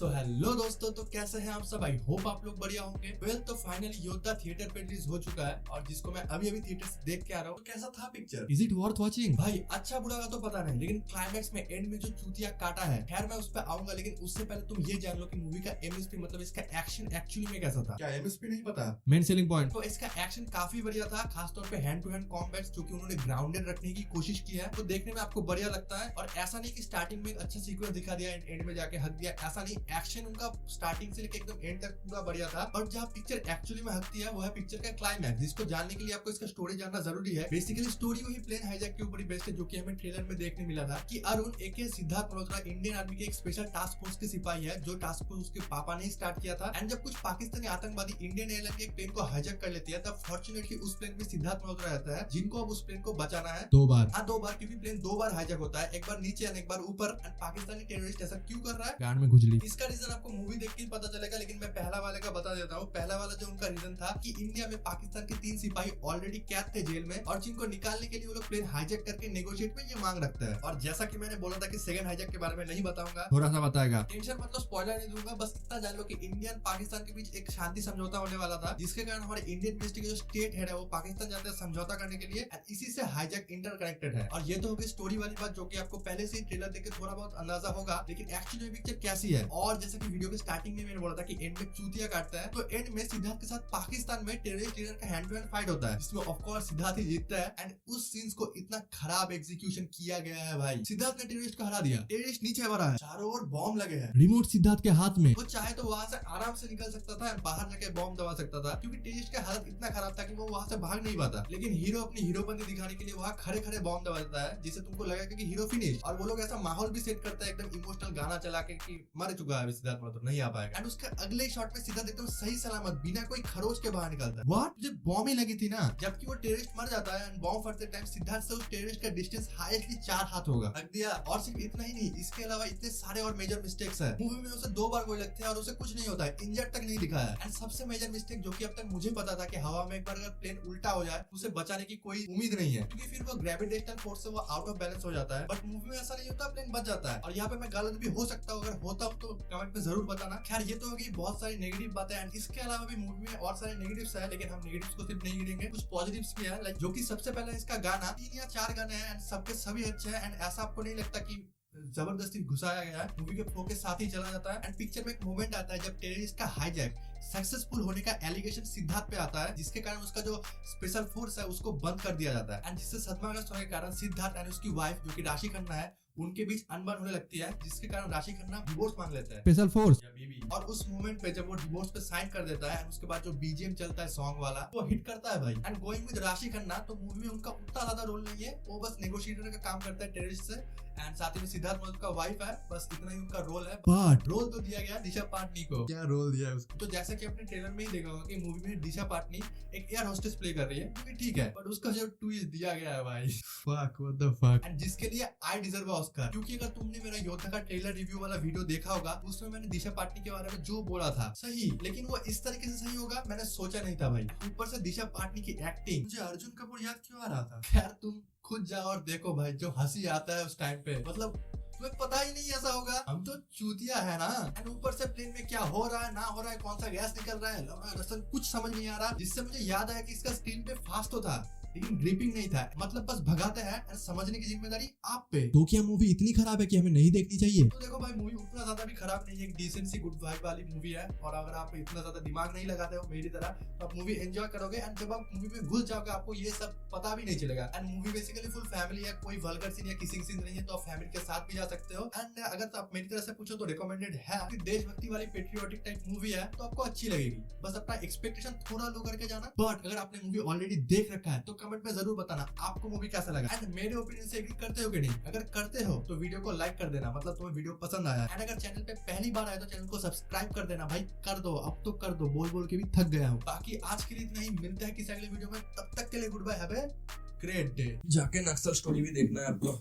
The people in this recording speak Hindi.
तो हेलो दोस्तों, तो कैसे हैं आप सब। आई होप आप लोग बढ़िया होंगे। वेल, तो फाइनली योद्धा थिएटर पे रिलीज हो चुका है और जिसको मैं अभी थिएटर से देख के आ रहा हूँ। तो कैसा था picture? Is it worth watching? भाई अच्छा बुरा का तो पता नहीं, लेकिन क्लाइमैक्स में एंड में जो चूतिया काटा है, खैर मैं उस पर आऊंगा, लेकिन उससे पहले तुम ये जान लो कि मूवी का एमएसपी मतलब इसका एक्शन एक्चुअली में कैसा था। क्या एमएसपी नहीं पता? Main selling point. तो इसका एक्शन काफी बढ़िया था, खासतौर पे हैंड टू हैंड कॉम्बैट्स जो कि उन्होंने ग्राउंडेड रखने की कोशिश की है, तो देखने में आपको बढ़िया लगता है। और ऐसा नहीं कि स्टार्टिंग में अच्छा सीक्वेंस दिखा दिया एंड में जाके हक दिया, ऐसा नहीं। एक्शन उनका स्टार्टिंग से लेकर एकदम एंड तक पूरा बढ़िया था। और जहाँ पिक्चर एक्चुअली में हकती है वो है पिक्चर का क्लाइमैक्स, जिसको जानने के लिए आपको इसका स्टोरी जानना जरूरी है। बेसिकली स्टोरी वही प्लेन हाईजैक के ऊपर ही बेस्ड है, जो कि हमें ट्रेलर में देखने मिला था कि अरुण एके सिद्धार्थ मल्होत्रा इंडियन आर्मी के एक स्पेशल टास्क फोर्स के सिपाही है, जो टास्क फोर्स उसके पापा ने स्टार्ट किया था। एंड जब कुछ पाकिस्तानी आतंकवादी इंडियन एयरलाइन के एक प्लेन को हाईजैक कर लेती है, तब फॉर्चुनेटली उस प्लेन में सिद्धार्थ मल्होत्रा रहता है, जिनको अब उस प्लेन को बचाना है 2 बार। हाँ 2 बार, क्योंकि प्लेन 2 बार हाईजैक होता है, एक बार नीचे और एक बार ऊपर। पाकिस्तानी टेररिस्ट ऐसा क्यों कर रहा है? गांड में खुजली। इसका रीजन आपको मूवी देख के पता चलेगा, लेकिन मैं पहला वाले का बता देता हूँ। पहला वाला जो उनका रीजन था कि इंडिया में पाकिस्तान के 3 सिपाही ऑलरेडी कैद थे जेल में, और जिनको निकालने के लिए वो लोग प्लेन हाईजैक करके नेगोशिएट में ये मांग रखता है। और जैसा कि मैंने बोला था कि सेकंड हाईजैक के बारे में नहीं बताऊंगा, थोड़ा सा बताएगा, टेंशन मतलब स्पॉइलर नहीं दूंगा, बस इतना जान लो कि इंडिया पाकिस्तान के बीच एक शांति समझौता होने वाला था, जिसके कारण हमारे इंडियन मिनिस्ट्री के जो स्टेट हेड है वो पाकिस्तान जाते हैं समझौता करने के लिए। इसी से हाईजैक इंटरकनेक्टेड है। और ये तो होगी स्टोरी वाली बात, जो कि आपको पहले से ही ट्रेलर देख के थोड़ा बहुत अंदाजा होगा। लेकिन एक्चुअली पिक्चर कैसी है, और जैसा कि वीडियो के स्टार्टिंग में मैंने बोला था कि एंड में चूतिया काटता है, तो एंड में सिद्धार्थ के साथ पाकिस्तान में टेररिस्ट लीडर का हैंड टू हैंड फाइट होता है, जिसमें ऑफ कोर्स सिद्धार्थ ही जीतता है। एंड उस सीन्स को इतना खराब एग्जीक्यूशन किया गया है भाई। सिद्धार्थ ने टेररिस्ट को हरा दिया, टेररिस्ट नीचे मरा है, चारों ओर बॉम्ब लगे हैं, रिमोट सिद्धार्थ के हाथ में। वो चाहे तो वहां से आराम से निकल सकता था, बाहर जाके बॉम्ब दबा सकता था, क्योंकि टेररिस्ट का हालत इतना खराब था कि वो वहां से भाग नहीं पाता। लेकिन हीरो अपनी हीरोपंती दिखाने के लिए वहां खड़े खड़े बॉम्ब दबा देता है, जिससे तुमको लगेगा कि हीरो फिनिश। और वो लोग ऐसा माहौल भी सेट करता है, एकदम इमोशनल गाना चला के कि मर चुका है सिद्धार्थ, मतलब नहीं आ पाएगा। एंड उसके अगले शॉट में सिद्धार्थ एकदम सही सलामत बिना कोई खरोच के बाहर निकलता है। व्हाट? मुझे बॉम्ब ही लगी थी ना। जबकि वो टेररिस्ट मर जाता है, एंड बॉम्ब फटते टाइम सिद्धार्थ से उस टेररिस्ट का डिस्टेंस हाईएस्टली 4 हाथ होगा। रख दिया। और सिर्फ इतना ही नहीं, इसके अलावा इतने सारे और मेजर मिस्टेक्स है। मूवी में उसे 2 बार गोली लगती है और उसे कुछ नहीं होता है, इंजर्ड तक नहीं दिखाया है। एंड सबसे मेजर मिस्टेक जो कि अब तक मुझे पता था कि हवा में एक बार अगर प्लेन उल्टा हो जाए उसे बचाने की कोई उम्मीद नहीं है, क्योंकि फिर वो ग्रेविटेशनल फोर्स से वो आउट ऑफ बैलेंस हो जाता है। बट मूवी में ऐसा नहीं होता, प्लेन बच जाता है। और यहाँ पे मैं गलत भी हो सकता हूँ, अगर होता हूँ तो कमेंट में जरूर बताना। खैर ये तो होगी बहुत सारी नेगेटिव बातें, एंड इसके अलावा भी मूवी में और सारे नेगेटिव्स है, लेकिन हम नेगेटिव्स को सिर्फ नहीं गिनेंगे, कुछ पॉजिटिव्स भी है। लाइक जो कि सबसे पहले इसका गाना 3 या 4 गाने हैं, एंड सबके सभी अच्छे हैं। एंड ऐसा आपको नहीं लगता कि जबरदस्ती घुसाया गया है, मूवी के फ्लो के साथ ही चला जाता है। एंड पिक्चर में एक मोमेंट आता है जब टेररिस्ट का हाईजैक सक्सेसफुल होने का एलिगेशन सिद्धार्थ पे आता है, जिसके कारण उसका जो स्पेशल फोर्स है उसको बंद कर दिया जाता है। एंड जिससे सदमाग्रस्त होने के कारण सिद्धार्थ एंड उसकी वाइफ जो कि राशि खन्ना है, उनके बीच अनबन होने लगती है, जिसके कारण राशि खन्ना डिवोर्स मांग लेता है, स्पेशल फोर्स या बीवी। और उस मोमेंट पे जब वो डिवोर्स पे साइन कर देता है, उसके बाद जो बीजीएम चलता है सॉन्ग वाला, वो हिट करता है भाई। एंड गोइंग विद राशि खन्ना, तो मूवी में उनका उतना ज्यादा रोल नहीं है, वो बस नेगोशिएटर का काम करता है टेररिस्ट से। एंड साथ ही में सिद्धार्थ मल्होत्रा का वाइफ है, बस इतना ही उनका रोल है। बट रोल तो दिया गया दिशा पाटनी को। क्या रोल दिया है उसको? तो जैसा कि आपने ट्रेलर में ही देखा होगा कि मूवी में दिशा पाटनी एक एयर होस्टेस प्ले कर रही है, क्योंकि ठीक है, बट उसका जो ट्विस्ट दिया गया है भाई, fuck what the fuck. And जिसके लिए आई डिजर्व ऑस्कर, क्योंकि अगर तुमने मेरा योद्धा का ट्रेलर रिव्यू वाला वीडियो देखा होगा, उसमें मैंने दिशा पाटनी के बारे में जो बोला था सही, लेकिन वो इस तरीके से सही होगा मैंने सोचा नहीं था भाई। ऊपर से दिशा पाटनी की एक्टिंग, मुझे अर्जुन कपूर याद क्यों आ रहा था? खैर तुम खुद जाओ और देखो भाई, जो हंसी आता है उस टाइम पे, मतलब तुम्हें पता ही नहीं ऐसा होगा, हम तो चूतिया है ना। एंड ऊपर से प्लेन में क्या हो रहा है ना हो रहा है, कौन सा गैस निकल रहा है, दरअसल कुछ समझ नहीं आ रहा। जिससे मुझे याद आया कि इसका स्क्रीन पे फास्ट तो था, लेकिन ग्रिपिंग नहीं था, मतलब बस भगाते हैं और समझने की जिम्मेदारी आप पे। तो क्या मूवी इतनी खराब है कि हमें नहीं देखनी चाहिए? तो देखो भाई, मूवी उतना ज्यादा भी खराब नहीं है, एक डिसेंट सी गुड वाइब वाली मूवी है। और अगर आप इतना ज्यादा दिमाग नहीं लगाते हो मेरी तरह, तो आप मूवी एंजॉय करोगे। एंड जब आप मूवी में घुस जाओगे आपको ये सब पता भी नहीं चलेगा। And movie basically full family है, कोई वल्गर सीन या किसिंग सीन नहीं है, तो आप फैमिली के साथ भी जा सकते हो। एंड अगर तो आप मेरी तरह से पूछो तो रिकमेंडेड है। देशभक्ति वाली पेट्रियोटिक टाइप मूवी है, तो आपको अच्छी लगेगी। बस अपना एक्सपेक्टेशन थोड़ा लो करके जाना। बट अगर आपने मूवी ऑलरेडी देख रखा है तो कमेंट में जरूर बताना आपको मूवी कैसा लगा। एंड मेरे ओपिनियन से एग्री करते हो कि नहीं? अगर करते हो तो वीडियो को लाइक कर देना, मतलब तुम्हें वीडियो पसंद आया। एंड अगर चैनल पे पहली बार आए तो चैनल को सब्सक्राइब कर देना भाई, कर दो, अब तो कर दो, बोल बोल के भी थक गया हूँ। बाकी आज के लिए इतना ही, मिलते हैं किसी अगले वीडियो में, तब तक के लिए good bye, have a great day. जाके नक्सल स्टोरी भी देखना है आपको।